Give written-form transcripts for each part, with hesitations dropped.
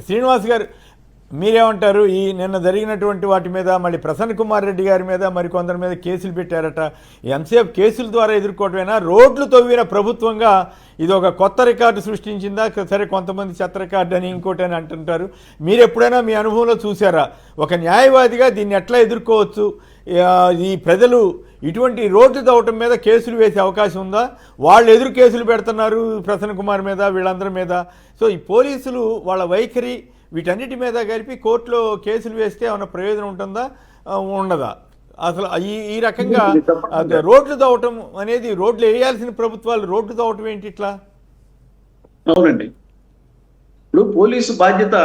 శ్రీనివాస్ గారు మీరేమంటారు? ఈ నిన్న జరిగినటువంటి వాటి మీద మళ్ళీ ప్రసన్న కుమార్ రెడ్డి గారి మీద మరి కొందరి మీద కేసులు పెట్టారట. ఎంతసేపు కేసుల ద్వారా ఎదుర్కోవటమైనా రోడ్లు తవ్విన ప్రభుత్వంగా ఇది ఒక కొత్త రికార్డు సృష్టించిందా? సరే, కొంతమంది చెత్త రికార్డు అని ఇంకోటి అని అంటుంటారు. మీరు ఎప్పుడైనా మీ అనుభవంలో చూసారా ఒక న్యాయవాదిగా దీన్ని ఎట్లా ఎదుర్కోవచ్చు? ఈ ప్రజలు ఇటువంటి రోడ్లు తవ్వటం మీద కేసులు వేసే అవకాశం ఉందా? వాళ్ళు ఎదురు కేసులు పెడుతున్నారు ప్రసన్న కుమార్ మీద, వీళ్ళందరి మీద. సో ఈ పోలీసులు వాళ్ళ వైఖరి వీటన్నిటి మీద కలిపి కోర్టులో కేసులు వేస్తే ఏమైనా ప్రయోజనం ఉంటుందా, ఉండదా? అసలు ఈ రకంగా రోడ్లు తవ్వటం అనేది, రోడ్లు వేయాల్సిన ప్రభుత్వాలు రోడ్లు తవ్వటం ఏంటి ఇట్లా? అవునండి, ఇప్పుడు పోలీసు బాధ్యత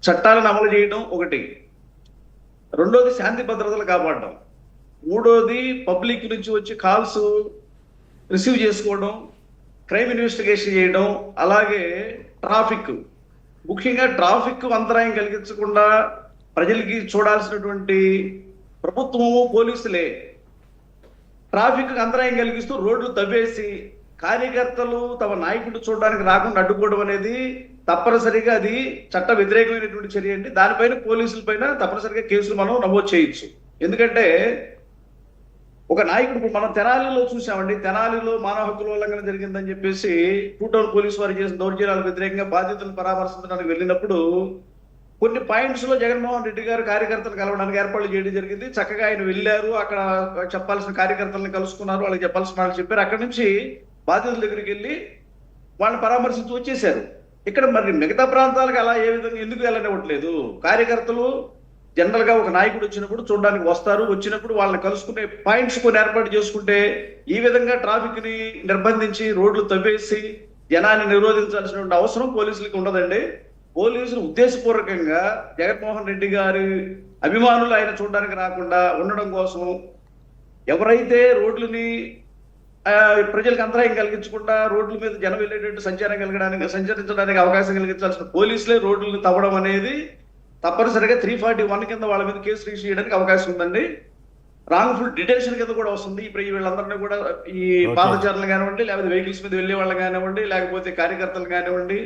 చట్టాలను అమలు చేయడం ఒకటి, రెండోది శాంతి భద్రతలు కాపాడడం, మూడోది పబ్లిక్ నుంచి వచ్చి కాల్స్ రిసీవ్ చేసుకోవడం, క్రైమ్ ఇన్వెస్టిగేషన్ చేయడం, అలాగే ట్రాఫిక్, ముఖ్యంగా ట్రాఫిక్ అంతరాయం కలిగించకుండా ప్రజలకి చూడాల్సినటువంటి ప్రభుత్వము పోలీసులే. ట్రాఫిక్ అంతరాయం కలిగిస్తూ రోడ్లు తవ్వేసి కార్యకర్తలు తమ నాయకుడు చూడడానికి రాకుండా అడ్డుకోవడం అనేది తప్పనిసరిగా అది చట్ట వ్యతిరేకమైనటువంటి చర్య అండి. దానిపైన పోలీసుల పైన తప్పనిసరిగా కేసులు మనం నమోదు చేయొచ్చు. ఎందుకంటే ఒక నాయకుడు, మనం తెనాలిలో చూసామండి, తెనాలిలో మానవ హక్కుల ఉల్లంఘన జరిగిందని చెప్పేసి టూ టౌన్ పోలీసు వారు చేసిన దౌర్జన్యాలకు వ్యతిరేకంగా బాధితులను పరామర్శించడానికి వెళ్ళినప్పుడు కొన్ని పాయింట్స్ లో జగన్మోహన్ రెడ్డి గారు కార్యకర్తలు కలవడానికి ఏర్పాట్లు చేయడం జరిగింది. చక్కగా ఆయన వెళ్ళారు, అక్కడ చెప్పాల్సిన కార్యకర్తలను కలుసుకున్నారు, వాళ్ళకి చెప్పాల్సిన వాళ్ళు చెప్పారు. అక్కడి నుంచి బాధితుల దగ్గరికి వెళ్ళి వాళ్ళని పరామర్శించి వచ్చేసారు. ఇక్కడ మరి మిగతా ప్రాంతాలకు అలా ఏ విధంగా ఎందుకు వెళ్ళనివ్వట్లేదు? కార్యకర్తలు జనరల్ గా ఒక నాయకుడు వచ్చినప్పుడు చూడడానికి వస్తారు, వచ్చినప్పుడు వాళ్ళని కలుసుకునే పాయింట్స్ కొన్ని ఏర్పాటు చేసుకుంటే ఈ విధంగా ట్రాఫిక్ ని నిర్బంధించి రోడ్లు తవ్వేసి జనాన్ని నిరోధించాల్సినటువంటి అవసరం పోలీసులకి ఉండదండి. పోలీసులు ఉద్దేశపూర్వకంగా జగన్మోహన్ రెడ్డి గారి అభిమానులు ఆయన చూడడానికి రాకుండా ఉండడం కోసం ఎవరైతే రోడ్లని ప్రజలకు అంతరాయం కలిగించకుండా రోడ్ల మీద జనం వెళ్ళేటట్టు సంచరించడానికి అవకాశం కలిగించాల్సిన పోలీసులే రోడ్లను తవ్వడం అనేది తప్పనిసరిగా 341 కింద వాళ్ళ మీద కేసు రిజిస్టర్ చేయడానికి అవకాశం ఉందండి. రాంగ్ఫుల్ డిటెన్షన్ కింద కూడా వస్తుంది. ఇప్పుడు వీళ్ళందరినీ కూడా ఈ పాదచారులు కానివ్వండి, లేకపోతే వెహికల్స్ మీద వెళ్ళే వాళ్ళు కానివ్వండి, లేకపోతే కార్యకర్తలు కానివ్వండి,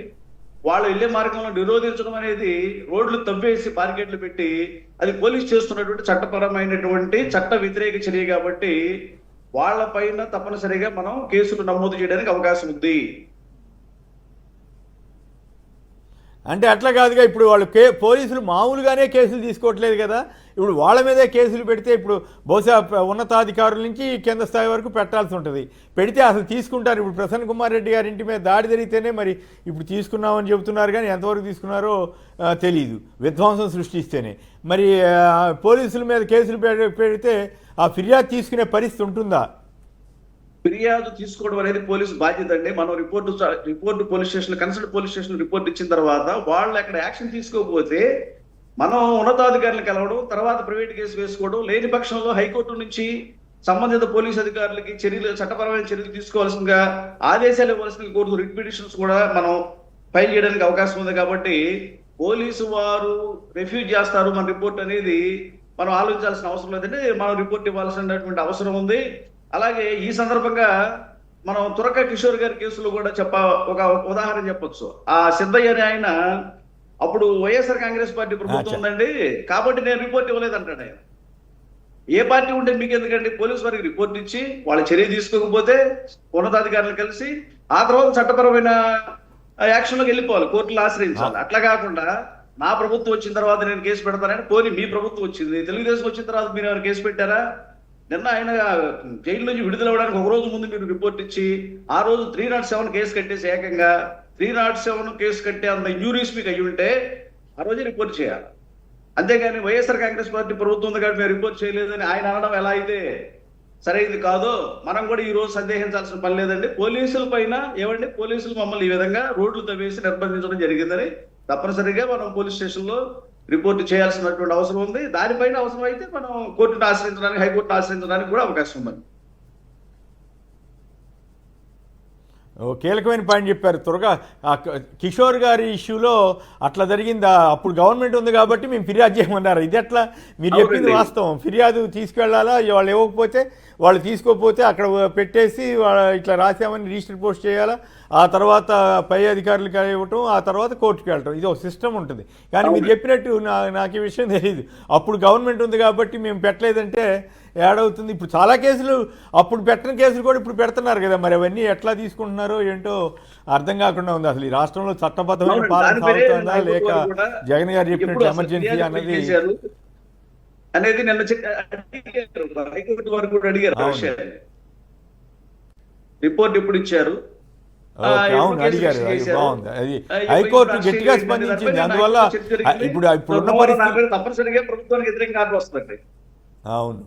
వాళ్ళు వెళ్ళే మార్గంలో నిరోధించడం అనేది, రోడ్లు తవ్వేసి బార్గెట్లు పెట్టి అది పోలీసు చేస్తున్నటువంటి చట్టపరమైనటువంటి చట్ట వ్యతిరేక చర్య కాబట్టి వాళ్ళ పైన తప్పనిసరిగా మనం కేసులు నమోదు చేయడానికి అవకాశం ఉంది. అంటే అట్లా కాదుగా, ఇప్పుడు వాళ్ళు పోలీసులు మామూలుగానే కేసులు తీసుకోవట్లేదు కదా, ఇప్పుడు వాళ్ళ మీదే కేసులు పెడితే ఇప్పుడు బహుశా ఉన్నతాధికారుల నుంచి కింద స్థాయి వరకు పెట్టాల్సి ఉంటుంది. పెడితే అసలు తీసుకుంటారు. ఇప్పుడు ప్రసన్న కుమార్ రెడ్డి గారి ఇంటి మీద దాడి జరిగితేనే మరి ఇప్పుడు తీసుకున్నామని చెబుతున్నారు, కానీ ఎంతవరకు తీసుకున్నారో తెలియదు, విధ్వంసం సృష్టిస్తేనే. మరి పోలీసుల మీద కేసులు పెడితే ఆ ఫిర్యాదు తీసుకునే పరిస్థితి ఉంటుందా? ఫిర్యాదు తీసుకోవడం అనేది పోలీసు బాధ్యత అండి. మనం report police station, consult police station report ఇచ్చిన తర్వాత వాళ్ళు అక్కడ యాక్షన్ తీసుకోకపోతే మనం ఉన్నతాధికారులను కలవడం, తర్వాత ప్రైవేట్ కేసు వేసుకోవడం, లేని పక్షంలో హైకోర్టు నుంచి సంబంధిత పోలీసు అధికారులకి చట్టపరమైన చర్యలు తీసుకోవాల్సిందిగా ఆదేశాలు ఇవ్వాల్సిన కోర్టు రిట్ పిటిషన్స్ కూడా మనం ఫైల్ చేయడానికి అవకాశం ఉంది. కాబట్టి పోలీసు వారు రిఫ్యూజ్ చేస్తారు మన రిపోర్ట్ అనేది మనం ఆలోచించాల్సిన అవసరం లేదండి. మనం రిపోర్ట్ ఇవ్వాల్సినటువంటి అవసరం ఉంది. అలాగే ఈ సందర్భంగా మనం తురక కిషోర్ గారి కేసులో కూడా ఒక ఉదాహరణ చెప్పొచ్చు. ఆ సిద్ధయ్య అని ఆయన అప్పుడు వైఎస్ఆర్ కాంగ్రెస్ పార్టీ ప్రభుత్వం ఉందండి కాబట్టి నేను రిపోర్ట్ ఇవ్వలేదు అంటాడు ఆయన. ఏ పార్టీ ఉంటే మీకు ఎందుకండి? పోలీసు వారికి రిపోర్ట్ ఇచ్చి వాళ్ళ చర్య తీసుకోకపోతే ఉన్నతాధికారులు కలిసి ఆ తర్వాత చట్టపరమైన యాక్షన్లోకి వెళ్ళిపోవాలి, కోర్టులు ఆశ్రయించాలి. అట్లా కాకుండా నా ప్రభుత్వం వచ్చిన తర్వాత నేను కేసు పెడతానని, పోనీ మీ ప్రభుత్వం వచ్చింది, తెలుగుదేశం వచ్చిన తర్వాత మీరు ఎవరు కేసు పెట్టారా? నిన్న ఆయన జైలు నుంచి విడుదలవ్వడానికి ఒక రోజు ముందు మీరు రిపోర్ట్ ఇచ్చి ఆ రోజు 307 కేసు కట్టేసి ఏకంగా 307 కేసు కట్టే అంత ఇంజూరీస్ మీకు అయ్యి ఉంటే ఆ రోజే రిపోర్ట్ చేయాలి. అంతేగాని వైఎస్ఆర్ కాంగ్రెస్ పార్టీ ప్రభుత్వం ఉంది కాబట్టి మేము రిపోర్ట్ చేయలేదని ఆయన అనడం ఎలా అయితే సరైనది కాదో మనం కూడా ఈ రోజు సందేహించాల్సిన పని లేదండి. పోలీసుల పైన ఏమండి, పోలీసులు మమ్మల్ని ఈ విధంగా రోడ్లు తవ్వేసి నిర్బంధించడం జరిగిందని తప్పనిసరిగా మనం పోలీస్ స్టేషన్లో రిపోర్టు చేయాల్సినటువంటి అవసరం ఉంది. దానిపైన అవసరం అయితే మనం కోర్టును ఆశ్రయించడానికి, హైకోర్టును ఆశ్రయించడానికి కూడా అవకాశం ఉంది. ఓ కీలకమైన పాయింట్ చెప్పారు. త్వరగా కిషోర్ గారి ఇష్యూలో అట్లా జరిగిందా, అప్పుడు గవర్నమెంట్ ఉంది కాబట్టి మేము ఫిర్యాదు చేయమన్నారు. ఇది ఎట్లా? మీరు చెప్పింది వాస్తవం. ఫిర్యాదు తీసుకెళ్లాలా, వాళ్ళు ఇవ్వకపోతే వాళ్ళు తీసుకోకపోతే అక్కడ పెట్టేసి ఇట్లా రాసామని రిజిస్టర్ పోస్ట్ చేయాలా, ఆ తర్వాత పై అధికారులకు ఇవ్వటం, ఆ తర్వాత కోర్టుకు వెళ్ళటం. ఇది ఒక సిస్టమ్ ఉంటుంది. కానీ మీరు చెప్పినట్టు నాకు ఈ విషయం తెలియదు. అప్పుడు గవర్నమెంట్ ఉంది కాబట్టి మేము పెట్టలేదంటే ఏడవుతుంది. ఇప్పుడు చాలా కేసులు అప్పుడు పెట్టిన కేసులు కూడా ఇప్పుడు పెడుతున్నారు కదా, మరి అవన్నీ ఎట్లా తీసుకుంటున్నారో ఏంటో అర్థం కాకుండా ఉంది. అసలు ఈ రాష్ట్రంలో చట్టబద్ధమైన పాలన సాగుతుందా లేక జగన్ గారు చెప్పినట్టు ఎమర్జెన్సీ అనేది నిన్న అడిగారు, హైకోర్టు వారు కూడా అడిగారు ఆ విషయాన్ని. రిపోర్ట్ ఎప్పుడు ఇచ్చారు? అవును అడిగారు. అది బాగుంది. అది హైకోర్టు గట్టిగా స్పందించింది. అందువల్ల ఇప్పుడు ఉన్న పరిస్థితి తప్పనిసరిగా ప్రభుత్వానికి వ్యతిరేకంగా వస్తుంది. అవును.